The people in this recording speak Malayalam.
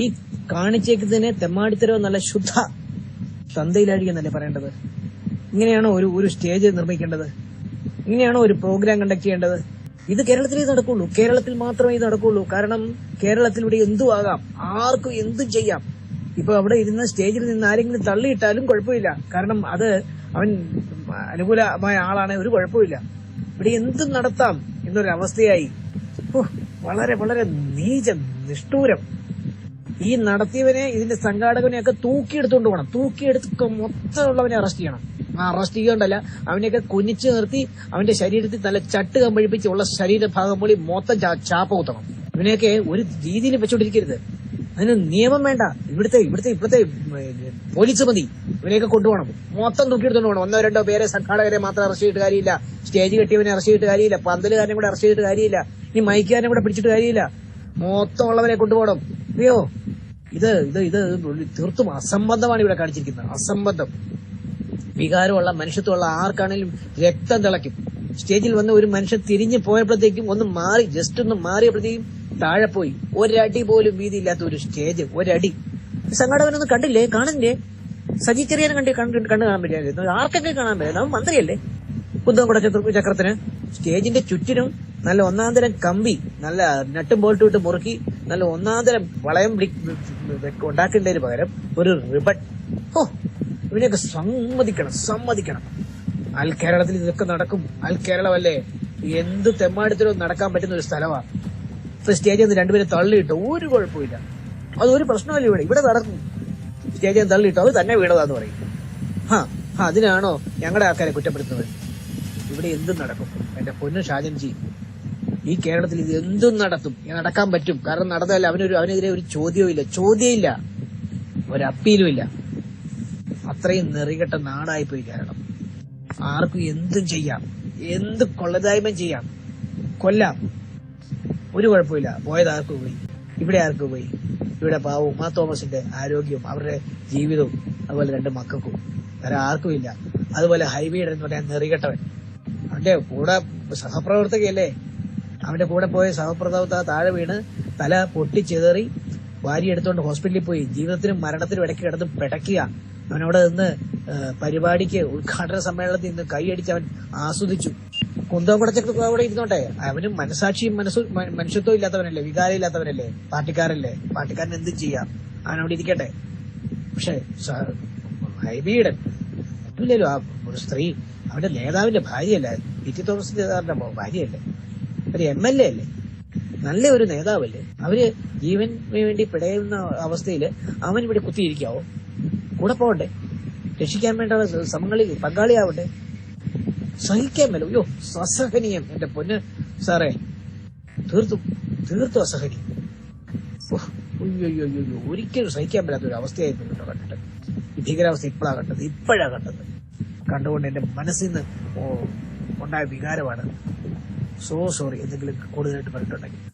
ഈ കാണിച്ചേക്കുന്നതിനെ തെമ്മാടിത്തരവ് നല്ല ശുദ്ധ തന്തയിലഴിയെന്നല്ലേ പറയേണ്ടത്? ഇങ്ങനെയാണോ ഒരു സ്റ്റേജ് നിർമ്മിക്കേണ്ടത്? ഇങ്ങനെയാണോ ഒരു പ്രോഗ്രാം കണ്ടക്ട് ചെയ്യേണ്ടത്? ഇത് കേരളത്തിലേ നടക്കുള്ളൂ. കേരളത്തിൽ മാത്രമേ ഇത് നടക്കുള്ളൂ. കാരണം കേരളത്തിലൂടെ എന്തും ആകാം, ആർക്കും എന്തും ചെയ്യാം. ഇപ്പൊ അവിടെ ഇരുന്ന സ്റ്റേജിൽ നിന്ന് ആരെങ്കിലും തള്ളിയിട്ടാലും കുഴപ്പമില്ല. കാരണം അത് അവൻ അനുകൂലമായ ആളാണ്, ഒരു കുഴപ്പമില്ല. ഇവിടെ എന്തും നടത്താം എന്നൊരവസ്ഥയായി. വളരെ വളരെ നീചം, നിഷ്ഠൂരം. ഈ നടത്തിയവനെ, ഇതിന്റെ സംഘാടകനെയൊക്കെ തൂക്കിയെടുത്തോണ്ട് പോകണം. തൂക്കിയെടുത്ത് മൊത്തമുള്ളവനെ അറസ്റ്റ് ചെയ്യണം. അറസ്റ്റ് ചെയ്യണ്ടല്ല, അവനെയൊക്കെ കുനിച്ചു നിർത്തി അവന്റെ ശരീരത്തിൽ നല്ല ചട്ട് കമ്പഴിപ്പിച്ച് ഉള്ള ശരീരഭാഗം മൂലി മൊത്തം ചാപ്പ കുത്തണം. ഇവനെയൊക്കെ ഒരു രീതിയിൽ വെച്ചോണ്ടിരിക്കരുത്. അതിന് നിയമം വേണ്ട. ഇവിടുത്തെ പോലീസ് മതി. ഇവനെയൊക്കെ കൊണ്ടുപോകണം, മൊത്തം തൂക്കിയെടുത്തോണ്ട് പോകണം. 1-2 പേരെ സംഘാടകരെ മാത്രം അറസ്റ്റ് ചെയ്തിട്ട് കാര്യമില്ല. സ്റ്റേജ് കെട്ടിയവനെ അറസ്റ്റ് ചെയ്തിട്ട് കാര്യമില്ല. പന്തലുകാരനെ കൂടെ അറസ്റ്റ് ചെയ്തിട്ട് കാര്യമില്ല. ഈ മൈക്കാരനെ കൂടെ പിടിച്ചിട്ട് കാര്യമില്ല. മൊത്തം ഉള്ളവരെ കൊണ്ടുപോകണം. അയ്യോ, ഇത് തീർത്തും അസംബന്ധമാണ് ഇവിടെ കാണിച്ചിരിക്കുന്നത്. അസംബന്ധം. വികാരമുള്ള, മനുഷ്യത്വമുള്ള ആർക്കാണെങ്കിലും രക്തം തിളയ്ക്കും. സ്റ്റേജിൽ വന്ന ഒരു മനുഷ്യൻ തിരിഞ്ഞു പോയപ്പോഴത്തേക്കും ജസ്റ്റ് ഒന്ന് മാറിയപ്പോഴത്തേക്കും താഴെ പോയി. ഒരടി പോലും വീതിയില്ലാത്ത ഒരു സ്റ്റേജ്, ഒരടി. സംഘാടകനൊന്നും കണ്ടില്ലേ, കാണുന്നില്ലേ? സജി ചെറിയാനും കണ്ടു കാണാൻ പറ്റിയായിരുന്നു. ആർക്കൊക്കെ കാണാൻ പറ്റില്ല. അവൻ മന്ത്രിയല്ലേ? കുന്തംകുട ചക്രത്തിന് സ്റ്റേജിന്റെ ചുറ്റിനും നല്ല ഒന്നാന്തരം കമ്പി, നല്ല നട്ടും ബോൾട്ടും ഇട്ട് മുറുക്കി നല്ല ഒന്നാന്തരം വളയം ഉണ്ടാക്കേണ്ടതിന് പകരം ഒരു റിബൺ. ഇവനെയൊക്കെ സമ്മതിക്കണം. അൽ കേരളത്തിൽ ഇതൊക്കെ നടക്കും. അൽ കേരളമല്ലേ, എന്ത് തെമ്മാടിത്തരവും നടക്കാൻ പറ്റുന്ന ഒരു സ്ഥലമാണ്. ഇപ്പൊ സ്റ്റേജിൽ നിന്ന് 2 പേരെ തള്ളിയിട്ടോ ഒരു കുഴപ്പമില്ല. അതൊരു പ്രശ്നമല്ല. ഇവിടെ നടക്കും. സ്റ്റേജിൽ നിന്ന് തള്ളിയിട്ടോ അത് തന്നെ വീണതാന്ന് പറയും. അതിനാണോ ഞങ്ങളുടെ ആൾക്കാരെ കുറ്റപ്പെടുത്തുന്നത്? ഇവിടെ എന്തും നടക്കും. എന്റെ പൊന്നു ഷാജൻജി, ഈ കേരളത്തിൽ ഇത് എന്തും നടക്കാൻ പറ്റും. കാരണം നടന്നതല്ല. അവനെതിരെ ഒരു ചോദ്യമില്ല, ഒരു അപ്പീലും ഇല്ല. അത്രയും നെറികെട്ട നാടായിപ്പോയി കേരളം. ആർക്കും എന്തും ചെയ്യാം, എന്ത് കൊള്ളതായ്മ ചെയ്യാം, കൊല്ലാം, ഒരു കുഴപ്പമില്ല. പോയത് ആർക്കും പോയി, ഇവിടെ ആർക്കും പോയി? ഇവിടെ പാവവും ഉമാ തോമസിന്റെ ആരോഗ്യവും അവരുടെ ജീവിതവും അതുപോലെ 2 മക്കൾക്കും വേറെ ആർക്കും ഇല്ല. അതുപോലെ ഹൈബീഡ് എന്ന് പറയാൻ നെറികെട്ടവൻ, അവന്റെ കൂടെ സഹപ്രവർത്തകയല്ലേ, അവന്റെ കൂടെ പോയ സഹപ്രവർത്തക താഴെ വീണ് തല പൊട്ടിച്ചേറി വാരിയെടുത്തോണ്ട് ഹോസ്പിറ്റലിൽ പോയി. ജീവിതത്തിനും മരണത്തിനും ഇടയ്ക്ക് കിടന്ന് പിടയ്ക്കുക. അവനവിടെ നിന്ന് പരിപാടിക്ക് ഉദ്ഘാടന സമ്മേളനത്തിൽ നിന്ന് കൈയടിച്ച് അവൻ ആസ്വദിച്ചു. കുന്തംകുടച്ചൊക്കെ അവിടെ ഇരുന്നോട്ടെ, അവനും മനസാക്ഷിയും മനുഷ്യത്വം ഇല്ലാത്തവനല്ലേ, വികാരം ഇല്ലാത്തവനല്ലേ, പാർട്ടിക്കാരൻ എന്തും ചെയ്യാം, അവനവിടെ ഇരിക്കട്ടെ. പക്ഷെ ഹൈബീഡൻ ഇല്ലല്ലോ, ആ ഒരു സ്ത്രീ അവന്റെ നേതാവിന്റെ ഭാര്യയല്ലേ, ടി തോമസ് നേതാവിന്റെ ഭാര്യയല്ലേ, ഒരു MLA അല്ലേ, നല്ല ഒരു നേതാവല്ലേ. അവര് ജീവന് വേണ്ടി പിടയുന്ന അവസ്ഥയിൽ അവൻ ഇവിടെ കുത്തിയിരിക്കാവോ? കൂടെ പോകണ്ടേ? രക്ഷിക്കാൻ വേണ്ട ശ്രമങ്ങളിൽ പങ്കാളിയാവട്ടെ. സഹിക്കാൻ മേല. അയ്യോ, അസഹനീയം. എന്റെ പൊന്ന് സാറേ, തീർത്തും അസഹനീയം. അയ്യോ, ഒരിക്കലും സഹിക്കാൻ പറ്റാത്ത ഒരു അവസ്ഥയായിരുന്നു കേട്ടോ കണ്ടിട്ട്. ഈ ഭീകരാവസ്ഥ ഇപ്പോഴാ കണ്ടത്. കണ്ടുകൊണ്ട് എന്റെ മനസ്സിൽ നിന്ന് ഉണ്ടായ വികാരമാണ്. സോറി എന്തെങ്കിലും കൂടുതലായിട്ട് പറഞ്ഞിട്ടുണ്ടെങ്കിൽ.